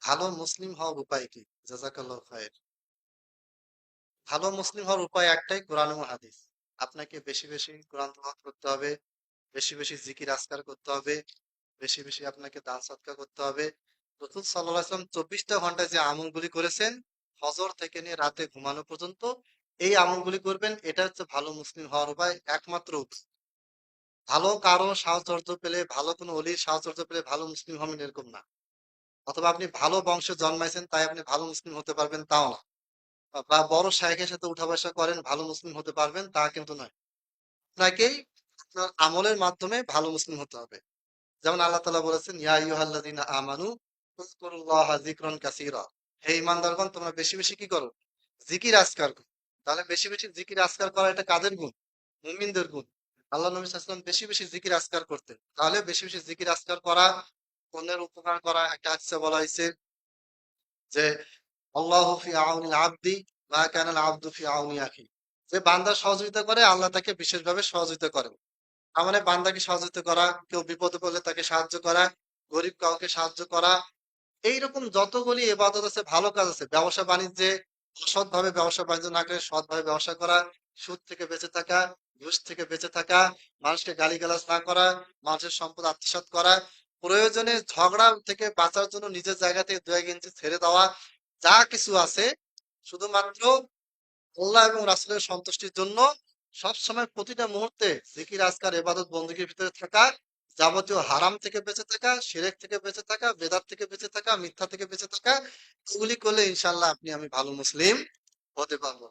ভালো মুসলিম হওয়ার উপায় কি? জাযাকাল্লাহু খাইর। ভালো মুসলিম হওয়ার উপায় একটাই, কোরআন এবং হাদিস। আপনাকে বেশি বেশি কোরআন তেলাওয়াত করতে হবে, বেশি বেশি জিকির আজকার করতে হবে, বেশি বেশি আপনাকে দান সদকা করতে হবে। রাসূল সাল্লাল্লাহু আলাইহি ওয়াসাল্লাম 24টা ঘন্টায় যে আমলগুলি করেছেন, ফজর থেকে নিয়ে রাতে ঘুমানো পর্যন্ত এই আমলগুলি করবেন। এটা হচ্ছে ভালো মুসলিম হওয়ার উপায়, একমাত্র উপায়। ভালো কারো সাহচর্য পেলে, ভালো কোনো অলির সাহচর্য পেলে ভালো মুসলিম হবেন এরকম না। অথবা আপনি ভালো বংশে জন্মাইছেন তাই আপনি ভালো মুসলিম হতে পারবেন তাও না। বা বড় শায়েখের সাথে উঠা বসা করেন ভালো মুসলিম হতে পারবেন তা কিন্তু নয়। আপনাকেই আপনার আমলের মাধ্যমে ভালো মুসলিম হতে হবে। যেমন আল্লাহ তাআলা বলেছেন, ইয়া আইয়ুহাল্লাযীনা আমানু উযকুরুল্লাহা যিকরান কাসীরা। হে ঈমানদারগণ, তোমরা বেশি বেশি কি করো? জিকির আজকার করো। তাহলে বেশি বেশি জিকির আজকার করা এটা কাদের গুণ? মুমিনদের গুণ। আল্লাহ নবী সাল্লাল্লাহু আলাইহি ওয়াসাল্লাম বেশি বেশি জিকির আজকার করতেন। তাহলে বেশি বেশি জিকির আজকার করা, অন্যের উপকার করা। একটা হাদিসে বলা হয়েছে যে আল্লাহু ফি আউনিল আবদি মা কানাল আবদু ফি আউনি আখি। যে বান্দা সহযোগিতা করে আল্লাহ তাকে বিশেষভাবে সহযোগিতা করেন। তার মানে বান্দাকে সহযোগিতা করা, কেউ বিপদে পড়লে তাকে সাহায্য করা, গরিব কাউকে সাহায্য করা, এইরকম যতগুলি ইবাদত আছে, ভালো কাজ আছে। ব্যবসা বাণিজ্যে অসৎভাবে ব্যবসা বাণিজ্য না করে সৎভাবে ব্যবসা করা, সুদ থেকে বেঁচে থাকা, ঘুষ থেকে বেঁচে থাকা, মানুষকে গালিগালাজ না করা, মানুষের সম্পদ আত্মসাৎ করা, প্রয়োজনে ঝগড়া থেকে বাঁচার জন্য নিজের জায়গা থেকে 2-1 ইঞ্চি ছেড়ে দেওয়া, যা কিছু আছে শুধুমাত্র আল্লাহ এবং রাসূলের সন্তুষ্টির জন্য সবসময় প্রতিটা মুহূর্তে জিকির আজকার ইবাদত বন্দেগীর ভিতরে থাকা, যাবতীয় হারাম থেকে বেঁচে থাকা, শিরক থেকে বেঁচে থাকা, বেদাত থেকে বেঁচে থাকা, মিথ্যা থেকে বেঁচে থাকা, এগুলি করলে ইনশাআল্লাহ আপনি আমি ভালো মুসলিম হতে পারবো।